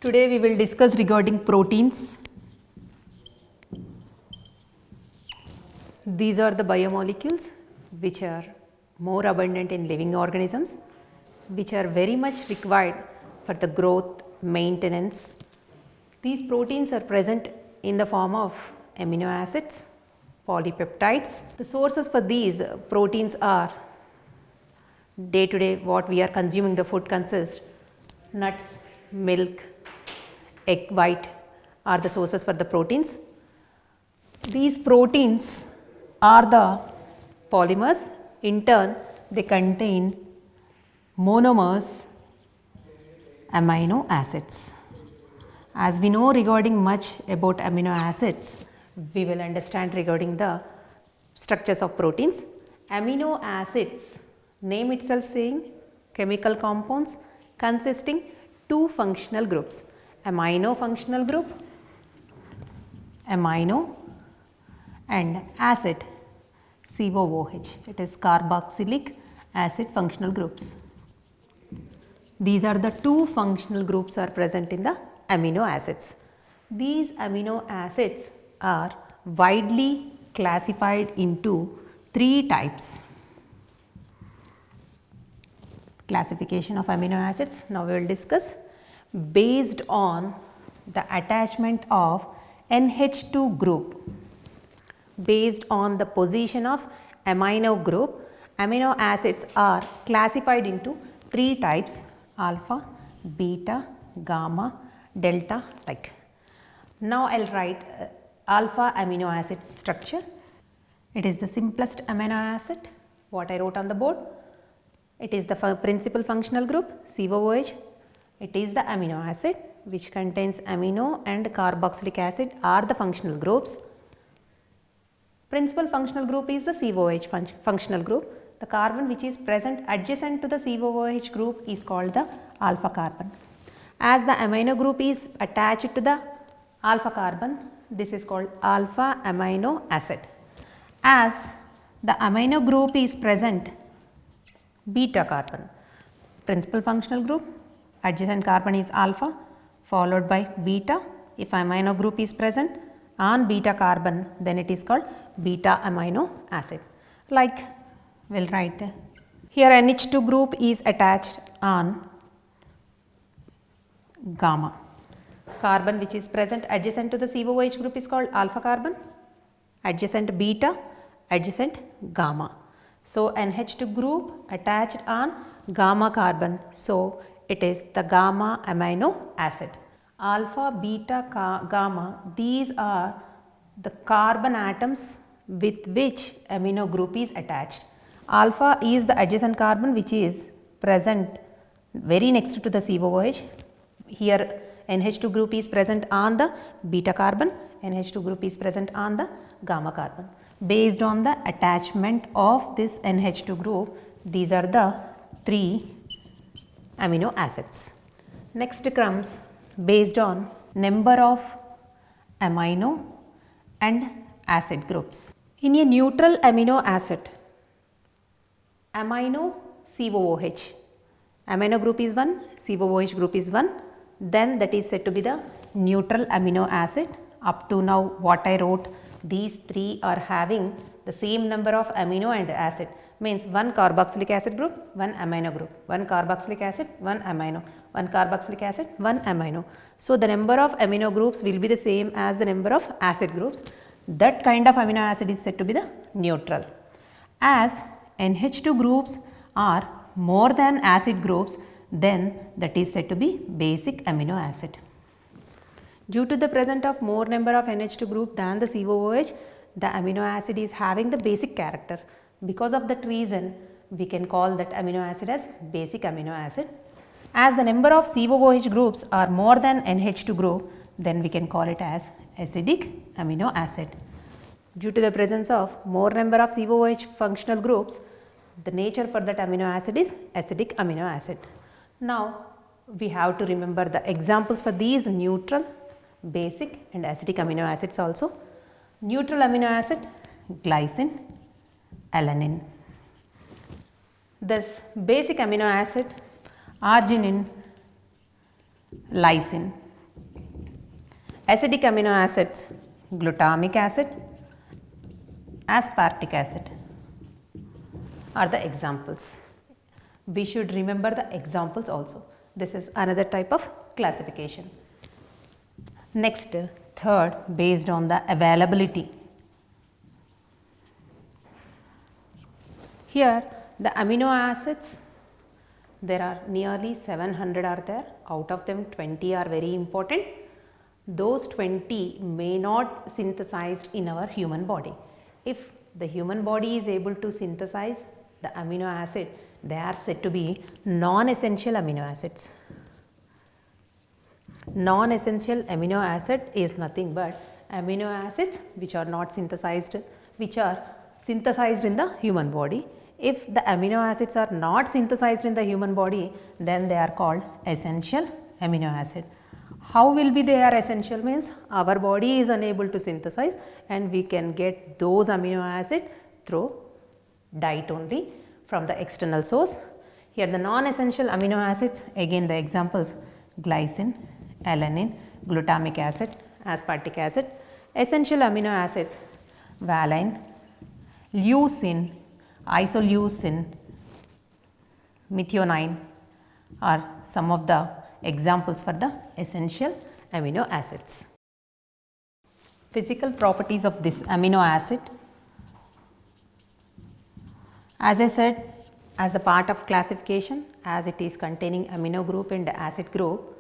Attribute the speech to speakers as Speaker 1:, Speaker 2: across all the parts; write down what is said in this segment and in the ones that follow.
Speaker 1: Today we will discuss regarding proteins. These are the biomolecules which are more abundant in living organisms, which are very much required for the growth, maintenance. These proteins are present in the form of amino acids, polypeptides. The sources for these proteins are day to day what we are consuming the food consists nuts, milk, egg white are the sources for the proteins. These proteins are the polymers. In turn, they contain monomers, amino acids. As we know regarding much about amino acids, we will understand regarding the structures of proteins. Amino acids, name itself saying chemical compounds consisting two functional groups, amino functional group, amino, and acid COOH, it is carboxylic acid functional groups. These are the two functional groups are present in the amino acids. These amino acids are widely classified into three types. Classification of amino acids, now we will discuss based on the attachment of NH2 group. Based on the position of amino group, amino acids are classified into three types: alpha, beta, gamma, delta, like. Now I will write alpha amino acid structure. It is the simplest amino acid, what I wrote on the board. It is the principal functional group COOH. It is the amino acid which contains amino and carboxylic acid are the functional groups. Principal functional group is the COOH functional group. The carbon which is present adjacent to the COOH group is called the alpha carbon. As the amino group is attached to the alpha carbon, this is called alpha amino acid. As the amino group is present beta carbon, principal functional group, adjacent carbon is alpha followed by beta. If amino group is present on beta carbon, then it is called beta amino acid. Like we will write here NH2 group is attached on gamma. Carbon which is present adjacent to the COOH group is called alpha carbon, adjacent beta, adjacent gamma. So, NH2 group attached on gamma carbon, so it is the gamma amino acid. Alpha, beta, gamma, these are the carbon atoms with which amino group is attached. Alpha is the adjacent carbon which is present very next to the COOH. Here NH2 group is present on the beta carbon, NH2 group is present on the gamma carbon. Based on the attachment of this NH2 group, these are the three amino acids. Next comes based on number of amino and acid groups. In a neutral amino acid, amino COOH, amino group is 1, COOH group is 1, then that is said to be the neutral amino acid. Up to now what I wrote, these three are having the same number of amino and acid, means one carboxylic acid group, one amino group, one carboxylic acid, one amino, one carboxylic acid, one amino. So, the number of amino groups will be the same as the number of acid groups. That kind of amino acid is said to be the neutral. As NH2 groups are more than acid groups, then that is said to be basic amino acid. Due to the presence of more number of NH2 group than the COOH, the amino acid is having the basic character. Because of that reason, we can call that amino acid as basic amino acid. As the number of COOH groups are more than NH2 group, then we can call it as acidic amino acid. Due to the presence of more number of COOH functional groups, the nature for that amino acid is acidic amino acid. Now, we have to remember the examples for these neutral, basic and acidic amino acids also. Neutral amino acid, glycine, alanine. This basic amino acid, arginine, lysine. Acidic amino acids, glutamic acid, aspartic acid are the examples. We should remember the examples also. This is another type of classification. Next, third, based on the availability. Here the amino acids, there are nearly 700 are there. Out of them 20 are very important. Those 20 may not synthesized in our human body. If the human body is able to synthesize the amino acid, they are said to be non-essential amino acids. Non-essential amino acid is nothing but amino acids which are not synthesized, which are synthesized in the human body. If the amino acids are not synthesized in the human body, then they are called essential amino acid. How will be they are essential means our body is unable to synthesize and we can get those amino acid through diet only from the external source. Here the non-essential amino acids, again the examples glycine, alanine, glutamic acid, aspartic acid. Essential amino acids valine, leucine, isoleucine, methionine are some of the examples for the essential amino acids. Physical properties of this amino acid. As I said, as a part of classification, as it is containing amino group and acid group,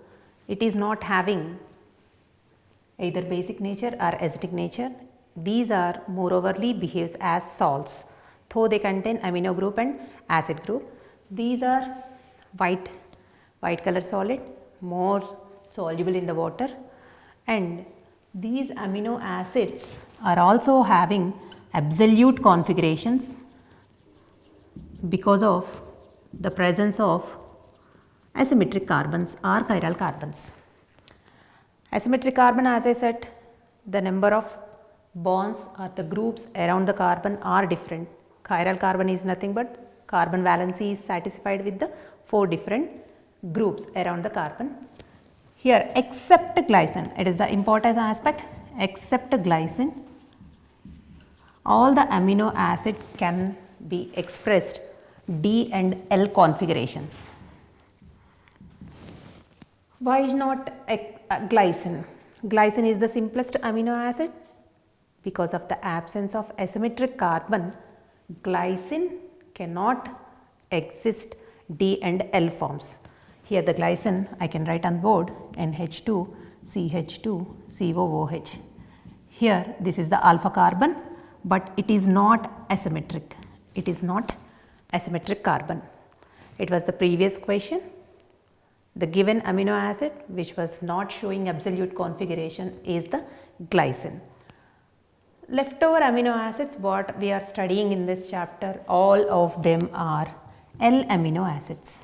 Speaker 1: it is not having either basic nature or acidic nature. These are moreoverly behaves as salts, though they contain amino group and acid group. These are white color solid, more soluble in the water, and these amino acids are also having absolute configurations because of the presence of asymmetric carbons or chiral carbons. Asymmetric carbon, as I said, the number of bonds or the groups around the carbon are different. Chiral carbon is nothing but carbon valency is satisfied with the 4 different groups around the carbon. Here except glycine, it is the important aspect, except glycine, all the amino acid can be expressed D and L configurations. Why is not glycine? Glycine is the simplest amino acid. Because of the absence of asymmetric carbon, glycine cannot exist D and L forms. Here the glycine I can write on board NH2 CH2 COOH. Here this is the alpha carbon, but it is not asymmetric. It is not asymmetric carbon. It was the previous question. The given amino acid which was not showing absolute configuration is the glycine. Leftover amino acids what we are studying in this chapter, all of them are L amino acids.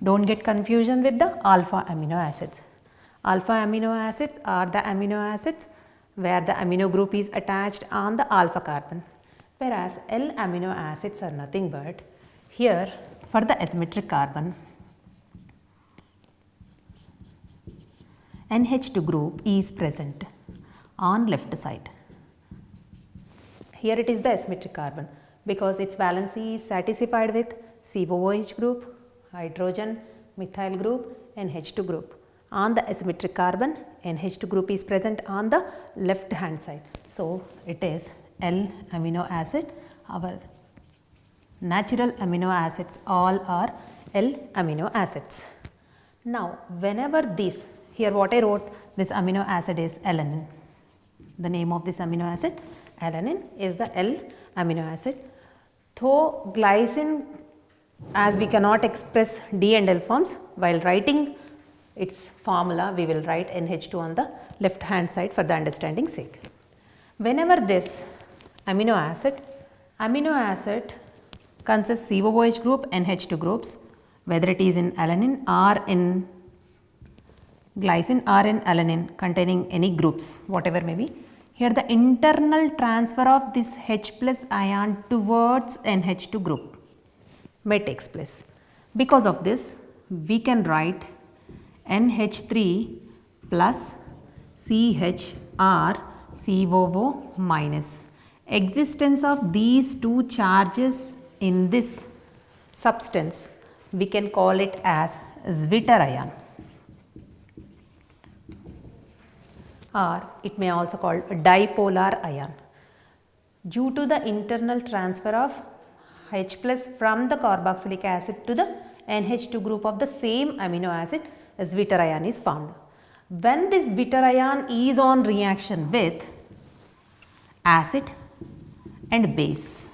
Speaker 1: Don't get confusion with the alpha amino acids. Alpha amino acids are the amino acids where the amino group is attached on the alpha carbon, whereas L amino acids are nothing but here for the asymmetric carbon NH2 group is present on left side. Here it is the asymmetric carbon because its valency is satisfied with COOH group, hydrogen, methyl group, NH2 group. On the asymmetric carbon, NH2 group is present on the left hand side. So, it is L amino acid. Our natural amino acids all are L amino acids. Now, whenever this, here what I wrote, this amino acid is alanine. The name of this amino acid, alanine, is the L amino acid. Though glycine, as we cannot express D and L forms, while writing its formula, we will write NH2 on the left hand side for the understanding sake. Whenever this amino acid consists COOH group, NH2 groups, whether it is in alanine or in glycine or in alanine containing any groups, whatever may be. Here the internal transfer of this H plus ion towards NH2 group may takes place. Because of this, we can write NH3 plus 𝗂𝗃. Existence of these two charges in this substance, we can call it as Zwitter ion, or it may also called a dipolar ion. Due to the internal transfer of H plus from the carboxylic acid to the NH2 group of the same amino acid, a Zwitter ion is formed. When this Zwitter ion is on reaction with acid and base,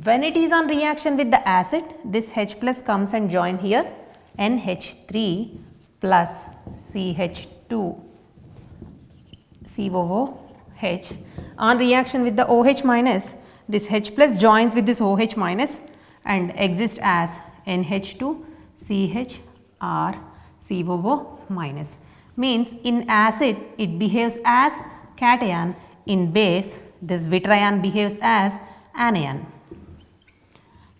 Speaker 1: when it is on reaction with the acid, this H plus comes and join here, NH3 plus CH2 COOH. On reaction with the OH minus, this H plus joins with this OH minus and exists as NH2 CHR COO minus. Means in acid it behaves as cation, in base this Zwitter ion behaves as anion.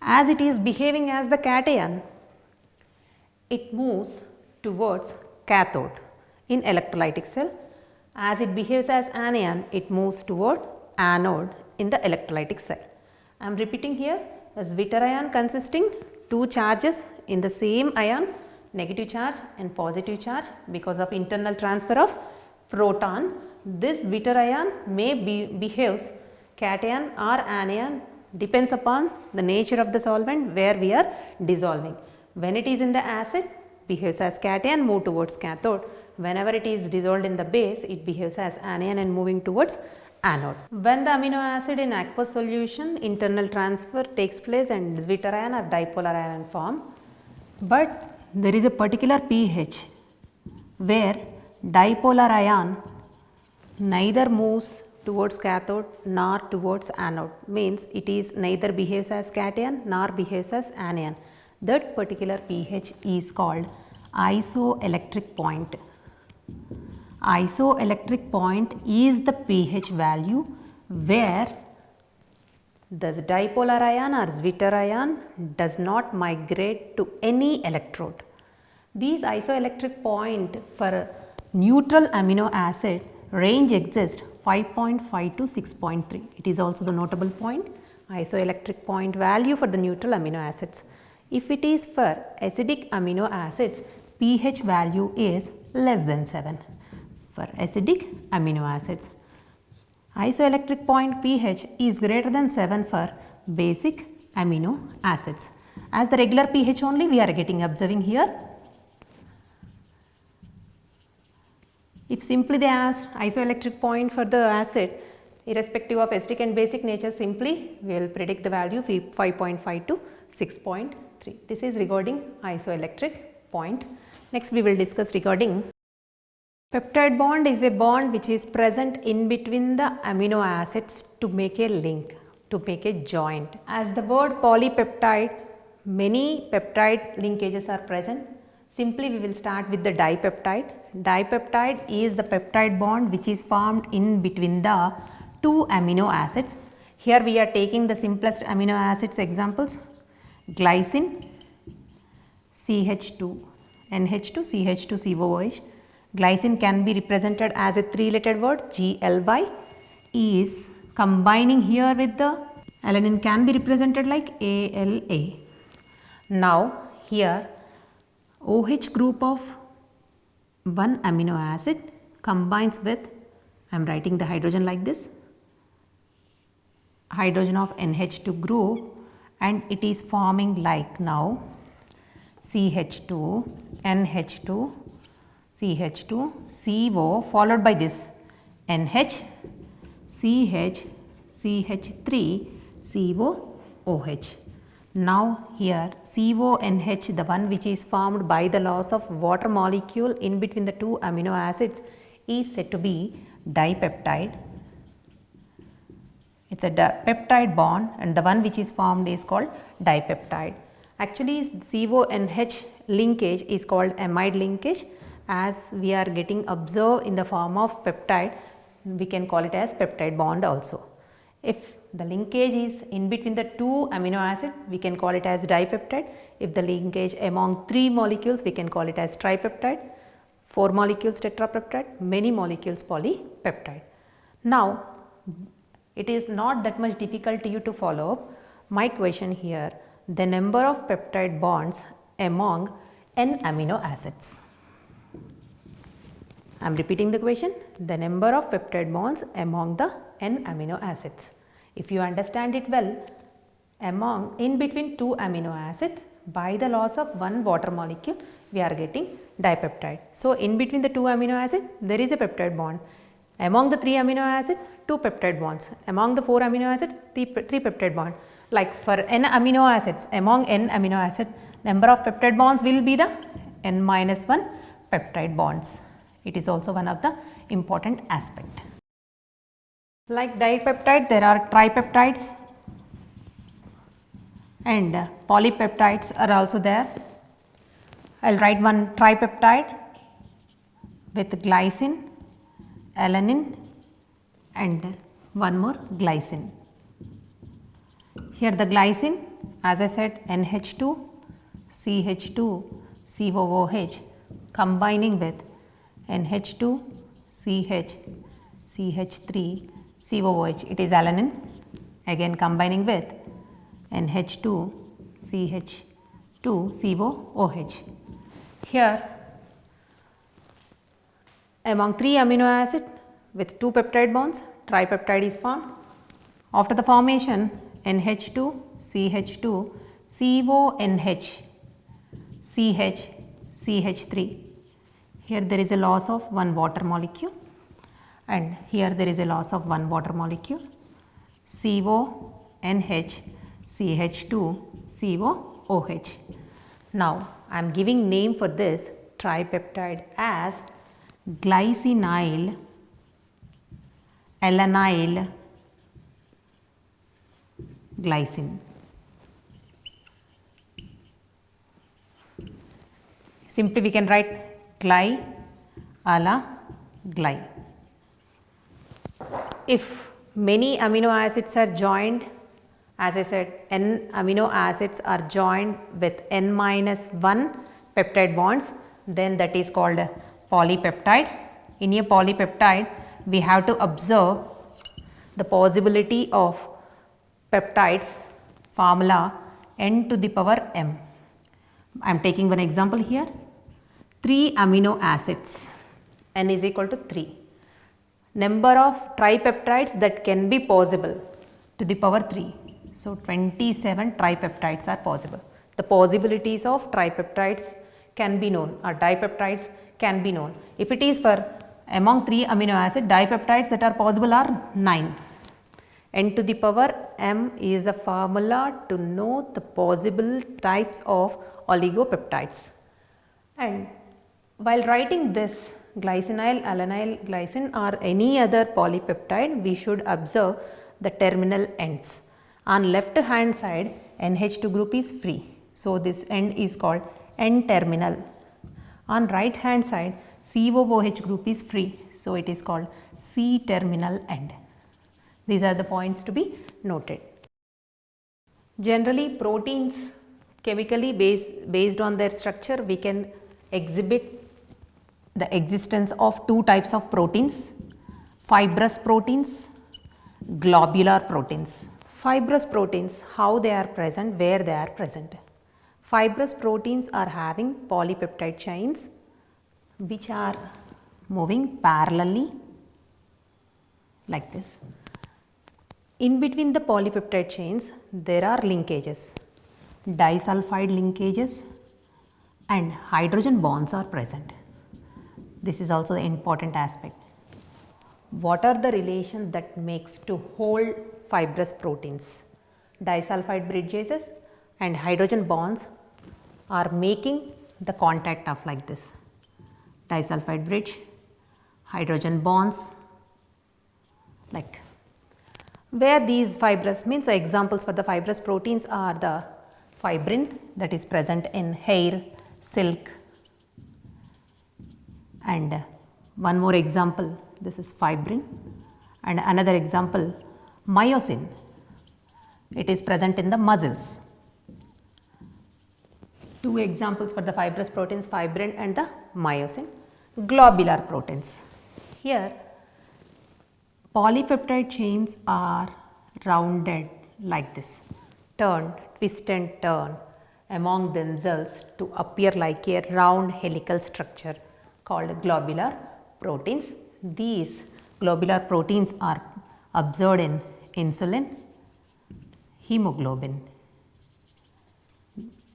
Speaker 1: As it is behaving as the cation, it moves towards cathode in electrolytic cell. As it behaves as anion, it moves toward anode in the electrolytic cell. I am repeating here, a Zwitter ion consisting two charges in the same ion, negative charge and positive charge, because of internal transfer of proton. This Zwitter ion may behaves cation or anion, depends upon the nature of the solvent where we are dissolving. When it is in the acid, behaves as cation, move towards cathode. Whenever it is dissolved in the base, it behaves as anion and moving towards anode. When the amino acid in aqueous solution, internal transfer takes place and Zwitter ion or dipolar ion form. But there is a particular pH where dipolar ion neither moves towards cathode nor towards anode, means it is neither behaves as cation nor behaves as anion. That particular pH is called isoelectric point. Isoelectric point is the pH value where the dipolar ion or Zwitter ion does not migrate to any electrode. These isoelectric point for neutral amino acid range exists 5.5 to 6.3. It is also the notable point, isoelectric point value for the neutral amino acids. If it is for acidic amino acids, pH value is less than 7 for acidic amino acids. Isoelectric point pH is greater than 7 for basic amino acids. As the regular pH only we are observing here. If simply they ask isoelectric point for the acid, irrespective of acidic and basic nature, simply we will predict the value 5.5 to 6.3. This is regarding isoelectric point. Next we will discuss regarding peptide bond is a bond which is present in between the amino acids to make a link, to make a joint. As the word polypeptide, many peptide linkages are present. Simply we will start with the dipeptide. Dipeptide is the peptide bond which is formed in between the two amino acids. Here we are taking the simplest amino acids examples, glycine, CH2, NH2, CH2, COOH. Glycine can be represented as a three-lettered word, GLY is combining here with the alanine can be represented like ALA. Now here OH group of one amino acid combines with, I am writing the hydrogen like this, hydrogen of NH2 group, and it is forming like now CH2, NH2, CH2, CO followed by this NH, CH, CH3, COOH. Now here CONH, the one which is formed by the loss of water molecule in between the two amino acids, is said to be dipeptide. It is a peptide bond and the one which is formed is called dipeptide. Actually CONH linkage is called amide linkage. As we are getting observed in the form of peptide, we can call it as peptide bond also. If the linkage is in between the two amino acids, we can call it as dipeptide. If the linkage among three molecules, we can call it as tripeptide. 4 molecules tetrapeptide, many molecules polypeptide. Now, it is not that much difficult to you to follow up. My question here, the number of peptide bonds among n amino acids. I am repeating the question, the number of peptide bonds among the n amino acids. If you understand it well, in between 2 amino acids, by the loss of one water molecule, we are getting dipeptide. So, in between the 2 amino acids, there is a peptide bond. Among the 3 amino acids, 2 peptide bonds. Among the 4 amino acids, 3 peptide bonds. Like for n amino acids, among n amino acids, number of peptide bonds will be the n minus 1 peptide bonds. It is also one of the important aspect. Like dipeptide, there are tripeptides and polypeptides are also there. I will write one tripeptide with glycine, alanine and one more glycine. Here the glycine, as I said, NH2, CH2, COOH combining with NH2, CH, CH3, COOH, it is alanine, again combining with NH2, CH2, COOH. Here among 3 amino acids with 2 peptide bonds, tripeptide is formed. After the formation, NH2, CH2, CONH, CH, CH3. Here there is a loss of one water molecule and here there is a loss of one water molecule, CONH, CH2, COOH. Now, I am giving name for this tripeptide as glycinyl alanyl glycine. Simply we can write gly, ala, gly. If many amino acids are joined, as I said, n amino acids are joined with n minus 1 peptide bonds, then that is called a polypeptide. In a polypeptide, we have to observe the possibility of peptides formula n to the power m. I am taking one example here, 3 amino acids, n is equal to 3. Number of tripeptides that can be possible to the power 3. So, 27 tripeptides are possible. The possibilities of tripeptides can be known or dipeptides can be known. If it is for among 3 amino acid, dipeptides that are possible are 9. N to the power m is the formula to know the possible types of oligopeptides. And while writing this glycinyl alanyl glycine or any other polypeptide, we should observe the terminal ends. On left hand side, NH2 group is free. So, this end is called N terminal. On right hand side, COOH group is free. So, it is called C terminal end. These are the points to be noted. Generally, proteins chemically based on their structure, we can exhibit the existence of 2 types of proteins, fibrous proteins, globular proteins. Fibrous proteins, how they are present, where they are present. Fibrous proteins are having polypeptide chains which are moving parallelly like this. In between the polypeptide chains, there are linkages, disulfide linkages and hydrogen bonds are present. This is also the important aspect. What are the relations that makes to hold fibrous proteins? Disulfide bridges and hydrogen bonds are making the contact of like this. Disulfide bridge, hydrogen bonds, like where these fibrous means examples for the fibrous proteins are the fibrin that is present in hair, silk, and one more example, this is fibrin, and another example myosin, it is present in the muscles. 2 examples for the fibrous proteins, fibrin and the myosin. globular proteins. Here polypeptide chains are rounded like this, turn, twist and turn among themselves to appear like a round helical structure called globular proteins. These globular proteins are observed in insulin, hemoglobin.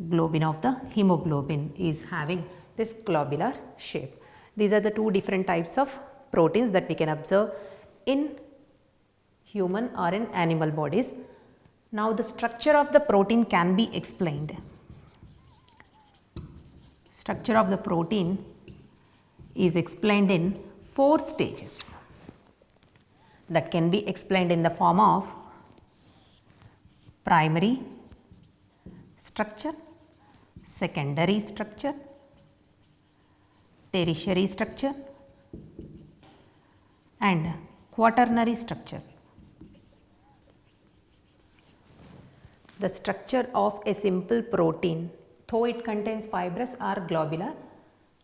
Speaker 1: Globin of the hemoglobin is having this globular shape. These are the two different types of proteins that we can observe in human or in animal bodies. Now the structure of the protein can be explained. Structure of the protein is explained in 4 stages that can be explained in the form of primary structure, secondary structure, tertiary structure and quaternary structure. The structure of a simple protein, though it contains fibrous or globular,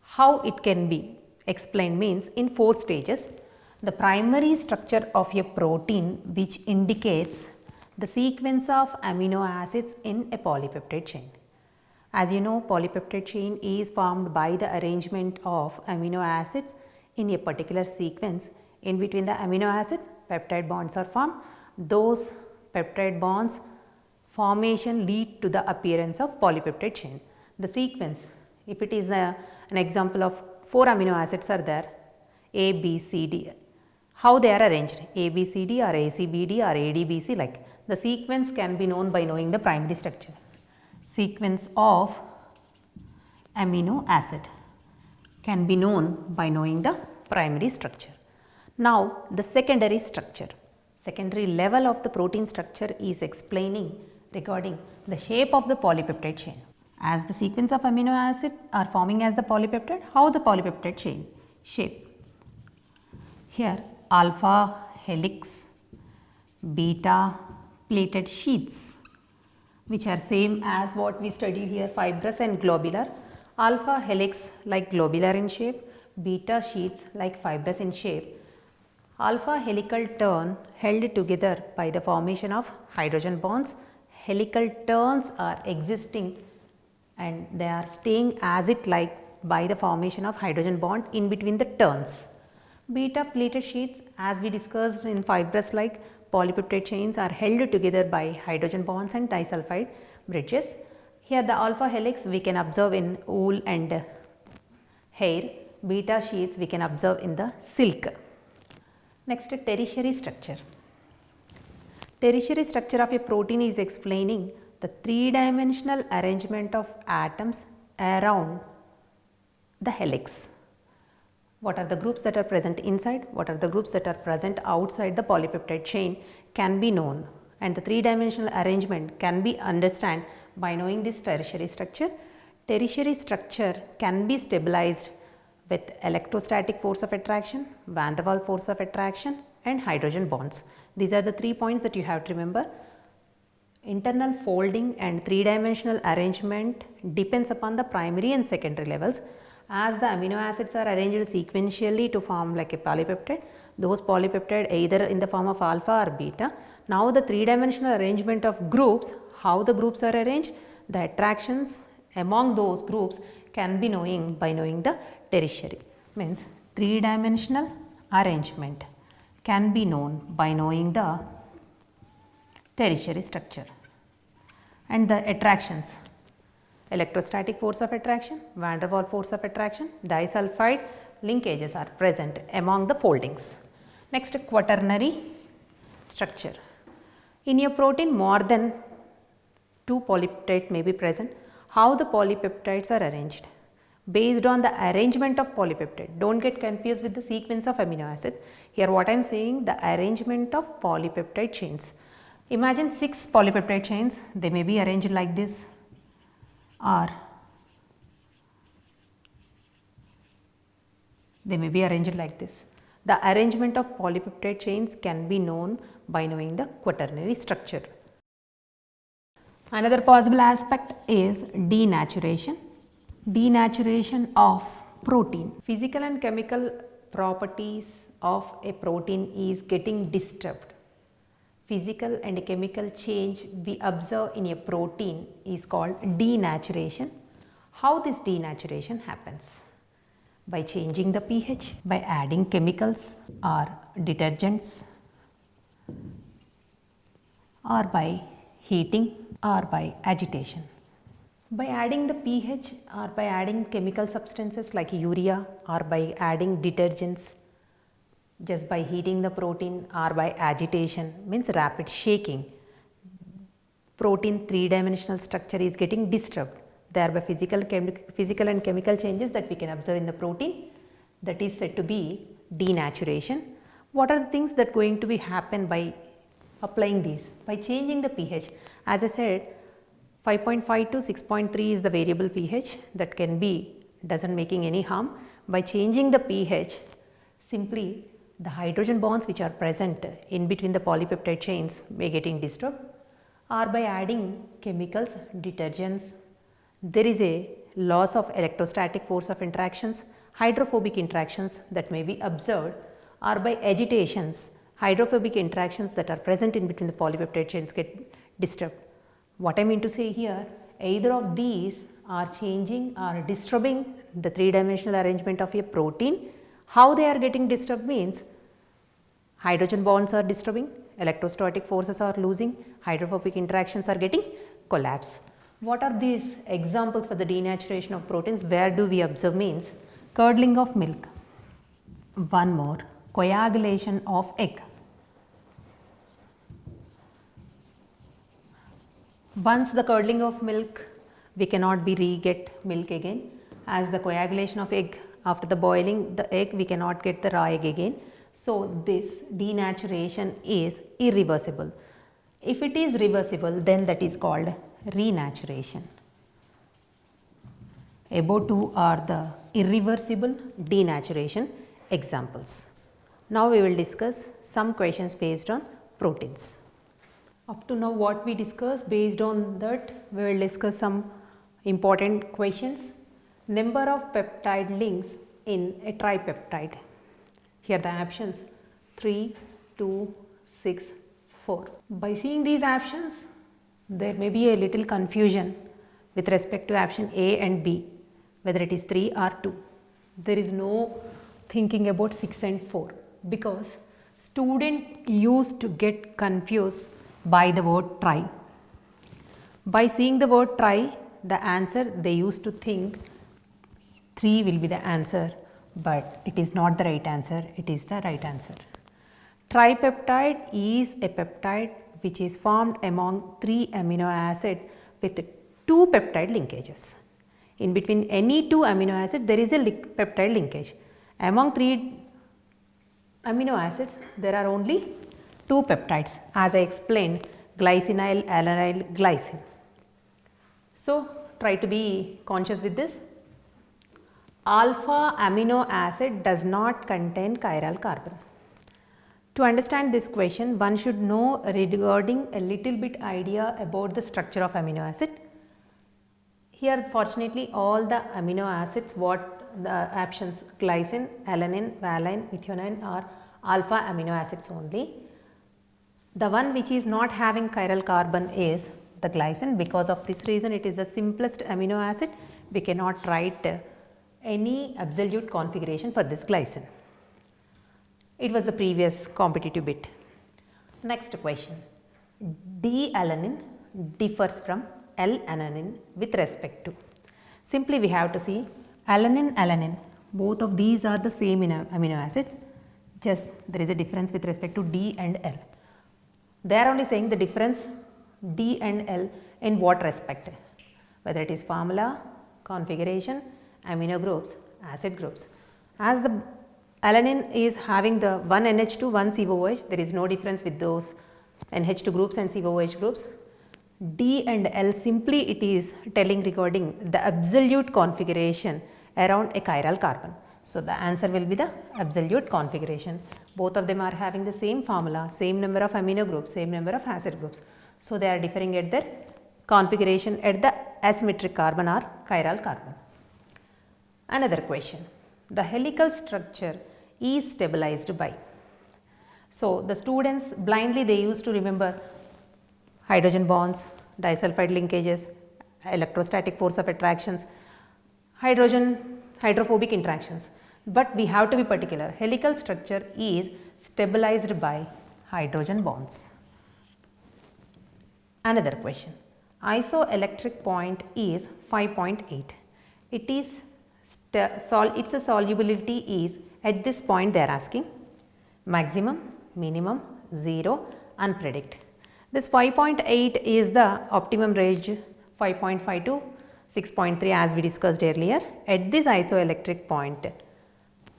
Speaker 1: how it can be explained means in 4 stages. The primary structure of a protein which indicates the sequence of amino acids in a polypeptide chain. As you know, polypeptide chain is formed by the arrangement of amino acids in a particular sequence. In between the amino acid, peptide bonds are formed. Those peptide bonds formation lead to the appearance of polypeptide chain. The sequence, if it is an example of 4 amino acids are there, A, B, C, D, how they are arranged, A, B, C, D or A, C, B, D or A, D, B, C, like the sequence can be known by knowing the primary structure. Sequence of amino acid can be known by knowing the primary structure. Now the secondary structure, secondary level of the protein structure is explaining regarding the shape of the polypeptide chain. As the sequence of amino acid are forming as the polypeptide, how the polypeptide chain shape. Here alpha helix, beta plated sheets which are same as what we studied here, fibrous and globular. Alpha helix like globular in shape, beta sheets like fibrous in shape. Alpha helical turn held together by the formation of hydrogen bonds. Helical turns are existing and they are staying as it like by the formation of hydrogen bond in between the turns. Beta plated sheets, as we discussed in fibrous like polypeptide chains, are held together by hydrogen bonds and disulfide bridges. Here the alpha helix we can observe in wool and hair, beta sheets we can observe in the silk. Next, tertiary structure. Tertiary structure of a protein is explaining the 3-dimensional arrangement of atoms around the helix. What are the groups that are present inside, what are the groups that are present outside the polypeptide chain can be known, and the 3-dimensional arrangement can be understood by knowing this tertiary structure. Tertiary structure can be stabilized with electrostatic force of attraction, van der Waals force of attraction and hydrogen bonds. These are the 3 points that you have to remember. Internal folding and 3-dimensional arrangement depends upon the primary and secondary levels. As the amino acids are arranged sequentially to form like a polypeptide, those polypeptide either in the form of alpha or beta. Now the 3-dimensional arrangement of groups, how the groups are arranged, the attractions among those groups can be knowing by knowing the tertiary. Means 3-dimensional arrangement can be known by knowing the tertiary structure. And the attractions, electrostatic force of attraction, van der Waals force of attraction, disulfide linkages are present among the foldings. Next, quaternary structure. In a protein more than 2 polypeptides may be present. How the polypeptides are arranged? Based on the arrangement of polypeptide. Don't get confused with the sequence of amino acid. Here what I am saying, the arrangement of polypeptide chains. Imagine 6 polypeptide chains, they may be arranged like this, or they may be arranged like this. The arrangement of polypeptide chains can be known by knowing the quaternary structure. Another possible aspect is denaturation. Denaturation of protein. Physical and chemical properties of a protein is getting disturbed. Physical and chemical change we observe in a protein is called denaturation. How this denaturation happens? By changing the pH, by adding chemicals or detergents, or by heating, or by agitation. By adding the pH or by adding chemical substances like urea, or by adding detergents, just by heating the protein or by agitation, means rapid shaking, protein three-dimensional structure is getting disturbed. Thereby physical and chemical changes that we can observe in the protein, that is said to be denaturation. What are the things that going to be happen by applying these? By changing the pH. As I said, 5.5 to 6.3 is the variable pH that can be, doesn't making any harm. By changing the pH, simply the hydrogen bonds which are present in between the polypeptide chains may getting disturbed, or by adding chemicals, detergents. There is a loss of electrostatic force of interactions, hydrophobic interactions that may be observed, or by agitations, hydrophobic interactions that are present in between the polypeptide chains get disturbed. What I mean to say here, either of these are changing or disturbing the three-dimensional arrangement of a protein. How they are getting disturbed means hydrogen bonds are disturbing, electrostatic forces are losing, hydrophobic interactions are getting collapsed. What are these examples for the denaturation of proteins? Where do we observe means curdling of milk. One more, coagulation of egg. Once the curdling of milk, we cannot be re-get milk again. As the coagulation of egg, after the boiling the egg, we cannot get the raw egg again. So, this denaturation is irreversible. If it is reversible, then that is called renaturation. Above two are the irreversible denaturation examples. Now, we will discuss some questions based on proteins. Up to now what we discussed, based on that we will discuss some important questions. Number of peptide links in a tripeptide. Here the options 3, 2, 6, 4. By seeing these options, there may be a little confusion with respect to option A and B, whether it is 3 or 2. There is no thinking about 6 and 4, because student used to get confused by the word tri. By seeing the word tri, the answer they used to think 3 will be the answer, but it is not the right answer, it is the right answer. Tripeptide is a peptide which is formed among 3 amino acids with 2 peptide linkages. In between any 2 amino acids there is a peptide linkage. Among 3 amino acids there are only 2 peptides, as I explained, glycinyl, alanine, glycine. So, try to be conscious with this. Alpha amino acid does not contain chiral carbon. To understand this question, one should know regarding a little bit idea about the structure of amino acid. Here fortunately all the amino acids, what the options glycine, alanine, valine, methionine are alpha amino acids only. The one which is not having chiral carbon is the glycine. Because of this reason it is the simplest amino acid. We cannot write any absolute configuration for this glycine. It was the previous competitive bit. Next question. D-alanine differs from L-alanine with respect to. Simply we have to see alanine, alanine, both of these are the same amino acids, just there is a difference with respect to D and L. They are only saying the difference D and L in what respect, whether it is formula, configuration, amino groups, acid groups. As the alanine is having the one NH2, one COOH, there is no difference with those NH2 groups and COOH groups. D and L simply it is telling regarding the absolute configuration around a chiral carbon. So, the answer will be the absolute configuration. Both of them are having the same formula, same number of amino groups, same number of acid groups. So, they are differing at their configuration at the asymmetric carbon or chiral carbon. Another question, the helical structure is stabilized by. So, the students blindly they used to remember hydrogen bonds, disulfide linkages, electrostatic force of attractions, hydrophobic interactions, but we have to be particular. Helical structure is stabilized by hydrogen bonds. Another question, isoelectric point is 5.8. It is its solubility is at this point they are asking maximum, minimum, 0, unpredict. This 5.8 is the optimum range 5.5 to 6.3 as we discussed earlier. At this isoelectric point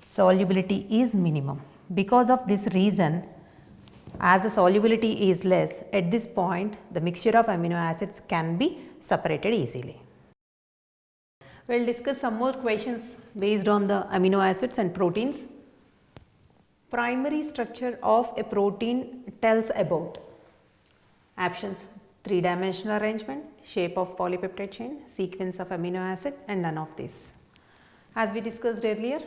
Speaker 1: solubility is minimum. Because of this reason, as the solubility is less, at this point the mixture of amino acids can be separated easily. We will discuss some more questions based on the amino acids and proteins. Primary structure of a protein tells about options: 3-dimensional arrangement, shape of polypeptide chain, sequence of amino acid, and none of this. As we discussed earlier,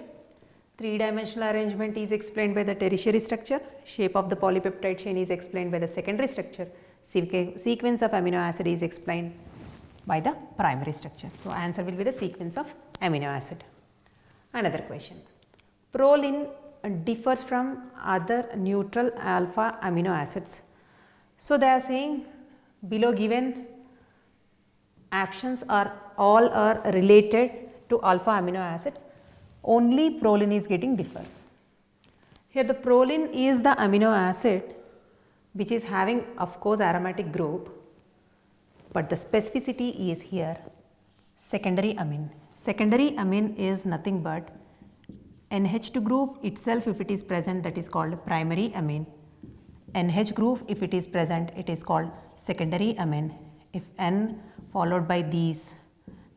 Speaker 1: 3-dimensional arrangement is explained by the tertiary structure, shape of the polypeptide chain is explained by the secondary structure, sequence of amino acid is explained by the primary structure. So, answer will be the sequence of amino acid. Another question, proline differs from other neutral alpha amino acids. So, they are saying below given options are all are related to alpha amino acids, only proline is getting differ. Here the proline is the amino acid which is having of course aromatic group, but the specificity is here secondary amine. Secondary amine is nothing but NH2 group itself, if it is present, that is called primary amine. NH group if it is present, it is called secondary amine. If N followed by these,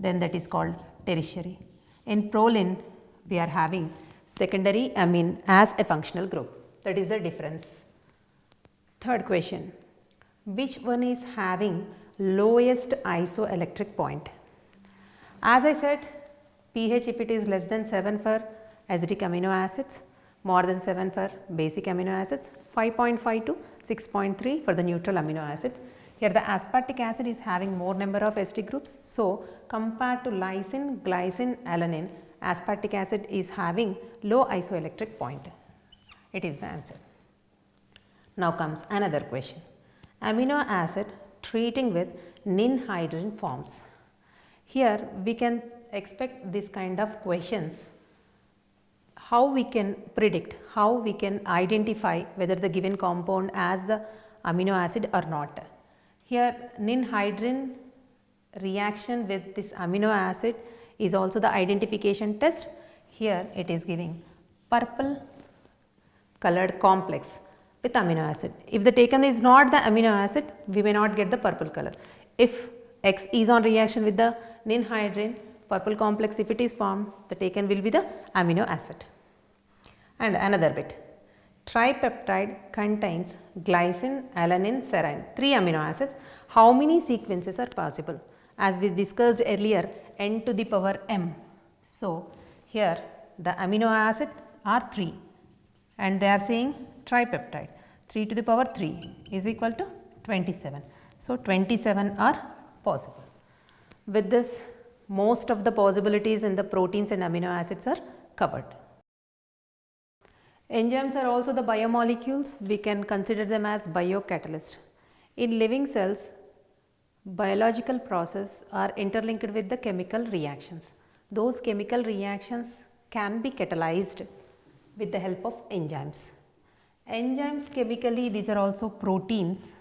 Speaker 1: then that is called tertiary. In proline we are having secondary amine as a functional group, that is the difference. Third question, which one is having lowest isoelectric point? As I said, pH if it is less than 7 for acidic amino acids, more than 7 for basic amino acids, 5.5 to 6.3 for the neutral amino acid. Here the aspartic acid is having more number of acidic groups. So, compared to lysine, glycine, alanine, aspartic acid is having low isoelectric point. It is the answer. Now comes another question, amino acid treating with nin hydrogen forms. Here we can expect this kind of questions. How we can predict, how we can identify whether the given compound as the amino acid or not. Here nin hydrogen reaction with this amino acid is also the identification test. Here it is giving purple colored complex with amino acid. If the taken is not the amino acid, we may not get the purple color. If X is on reaction with the nin hydrogen, purple complex if it is formed, the taken will be the amino acid. And another bit, tripeptide contains glycine, alanine, serine, 3 amino acids. How many sequences are possible? As we discussed earlier, n to the power m. So, here the amino acid are 3 and they are saying tripeptide 3 to the power 3 is equal to 27. So, 27 are possible. With this, most of the possibilities in the proteins and amino acids are covered. Enzymes are also the biomolecules. We can consider them as biocatalysts. In living cells, biological processes are interlinked with the chemical reactions. Those chemical reactions can be catalyzed with the help of enzymes. Enzymes chemically, these are also proteins.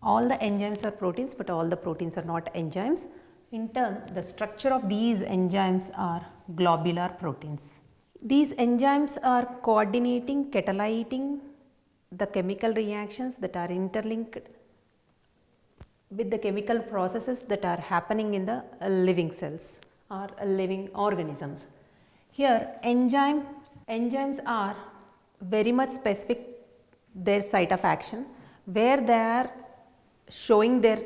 Speaker 1: All the enzymes are proteins, but all the proteins are not enzymes. In turn, the structure of these enzymes are globular proteins. These enzymes are coordinating, catalyzing the chemical reactions that are interlinked with the chemical processes that are happening in the living cells or living organisms. Here enzymes are very much specific their site of action. Where they are showing their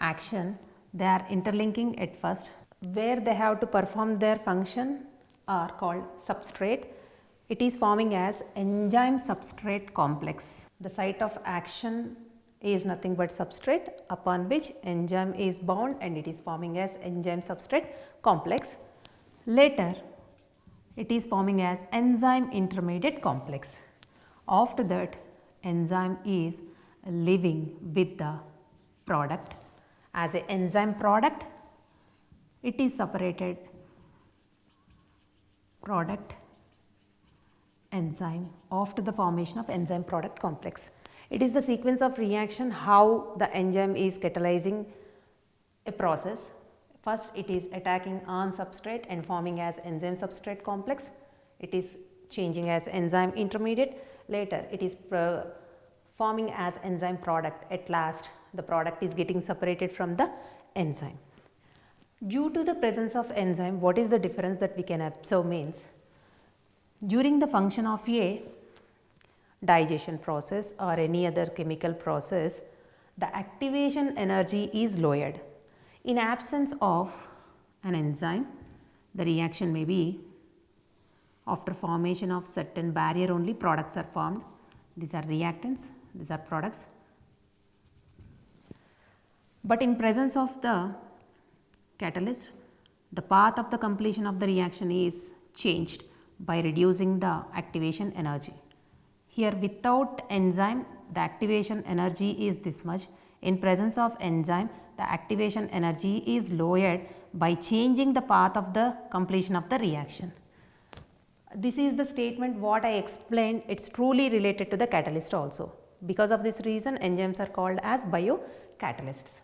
Speaker 1: action, they are interlinking at first where they have to perform their function are called substrate. It is forming as enzyme substrate complex. The site of action is nothing but substrate upon which enzyme is bound and it is forming as enzyme substrate complex. Later it is forming as enzyme intermediate complex. After that, enzyme is living with the product. As an enzyme product, it is separated product enzyme after the formation of enzyme product complex. It is the sequence of reaction how the enzyme is catalyzing a process. First it is attacking on substrate and forming as enzyme substrate complex. It is changing as enzyme intermediate. Later it is forming as enzyme product. At last the product is getting separated from the enzyme. Due to the presence of enzyme, what is the difference that we can observe means, during the function of a digestion process or any other chemical process, the activation energy is lowered. In absence of an enzyme, the reaction may be after formation of certain barrier only products are formed. These are reactants, these are products. But in presence of the catalyst, the path of the completion of the reaction is changed by reducing the activation energy. Here without enzyme, the activation energy is this much. In presence of enzyme, the activation energy is lowered by changing the path of the completion of the reaction. This is the statement what I explained, it is truly related to the catalyst also. Because of this reason, enzymes are called as biocatalysts.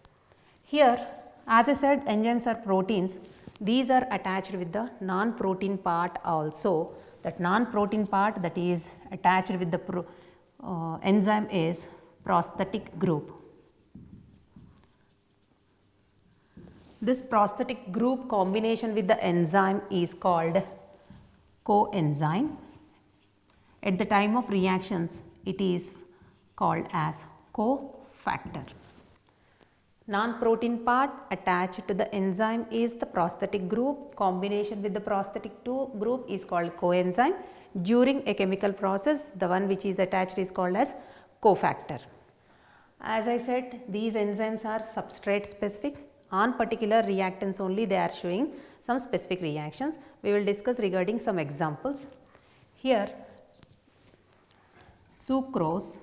Speaker 1: Here, as I said, enzymes are proteins. These are attached with the non-protein part also. That non-protein part that is attached with the enzyme is prosthetic group. This prosthetic group combination with the enzyme is called coenzyme. At the time of reactions, it is called as cofactor. Non-protein part attached to the enzyme is the prosthetic group. Combination with the prosthetic group is called coenzyme. During a chemical process, the one which is attached is called as cofactor. As I said, these enzymes are substrate specific. On particular reactants only they are showing some specific reactions. We will discuss regarding some examples. Here, sucrose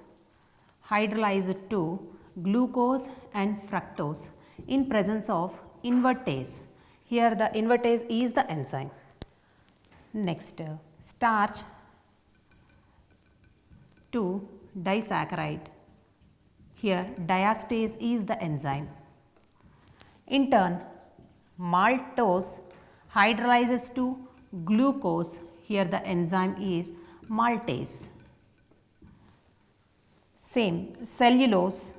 Speaker 1: hydrolyzed to glucose and fructose in presence of invertase. Here the invertase is the enzyme. Next, starch to disaccharide. Here diastase is the enzyme. In turn, maltose hydrolyzes to glucose. Here the enzyme is maltase. Same, cellulose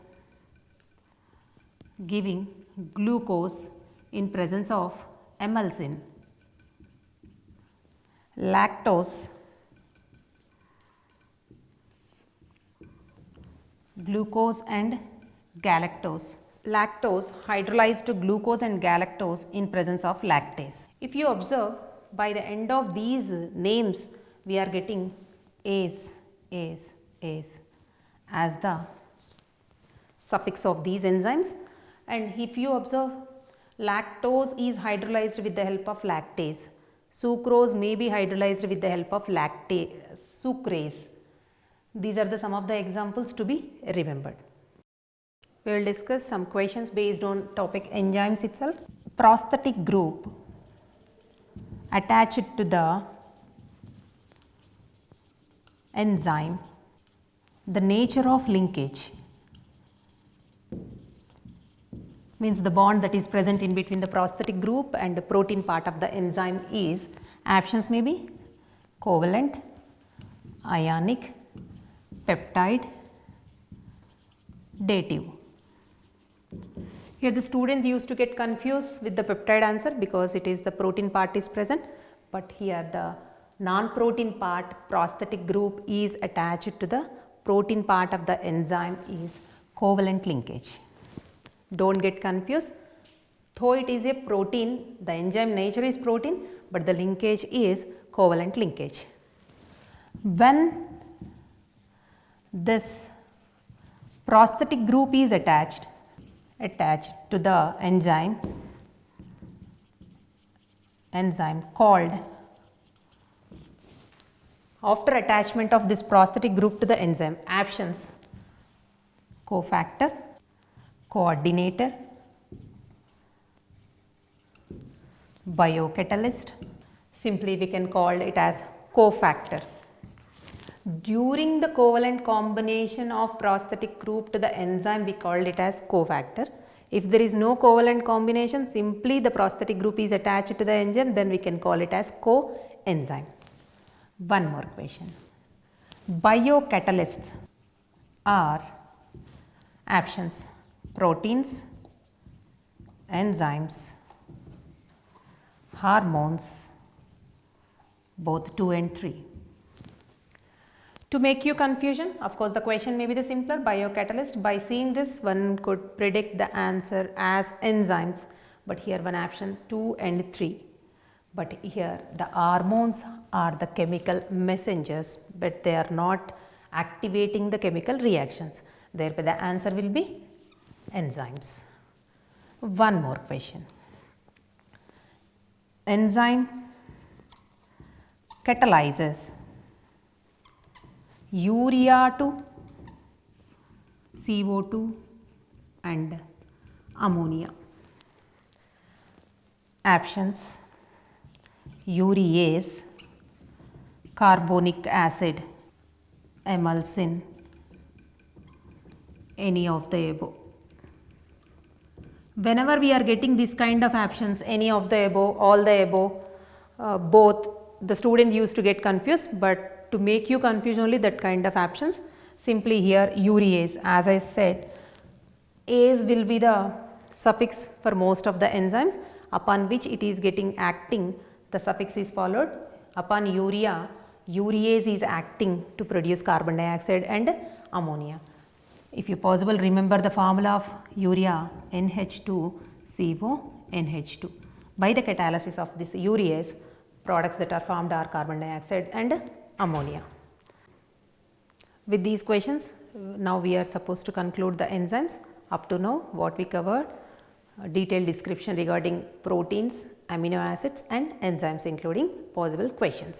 Speaker 1: giving glucose in presence of emulsin. Lactose glucose and galactose. Lactose hydrolyzed to glucose and galactose in presence of lactase. If you observe, by the end of these names we are getting ase as the suffix of these enzymes. And if you observe, lactose is hydrolyzed with the help of lactase. Sucrose may be hydrolyzed with the help of sucrase. These are the some of the examples to be remembered. We will discuss some questions based on topic enzymes itself. Prosthetic group attached to the enzyme, the nature of linkage means the bond that is present in between the prosthetic group and the protein part of the enzyme is, options may be covalent, ionic, peptide, dative. Here the students used to get confused with the peptide answer because it is the protein part is present, but here the non-protein part prosthetic group is attached to the protein part of the enzyme is covalent linkage. Don't get confused. Though it is a protein, the enzyme nature is protein, but the linkage is covalent linkage. When this prosthetic group is attached to the enzyme called, after attachment of this prosthetic group to the enzyme, actions cofactor, coordinator, biocatalyst, simply we can call it as cofactor. During the covalent combination of prosthetic group to the enzyme, we called it as cofactor. If there is no covalent combination, simply the prosthetic group is attached to the enzyme, then we can call it as coenzyme. One more question. Biocatalysts are actions proteins, enzymes, hormones, both 2 and 3. To make you confusion, of course, the question may be the simpler biocatalyst. By seeing this, one could predict the answer as enzymes, but here one option 2 and 3. But here the hormones are the chemical messengers, but they are not activating the chemical reactions. Therefore, the answer will be enzymes. One more question. Enzyme catalyzes urea to CO2 and ammonia. Options: urease, carbonic acid, emulsin, any of the above. Whenever we are getting this kind of options, any of the above, all the above, both, the students used to get confused, but to make you confuse only that kind of options, simply here urease, as I said, ase will be the suffix for most of the enzymes upon which it is getting acting, the suffix is followed. Upon urea, urease is acting to produce carbon dioxide and ammonia. If you possible, remember the formula of urea, NH2CO NH2. By the catalysis of this urease, products that are formed are carbon dioxide and ammonia. With these questions, now we are supposed to conclude the enzymes. Up to now, what we covered, detailed description regarding proteins, amino acids and enzymes, including possible questions.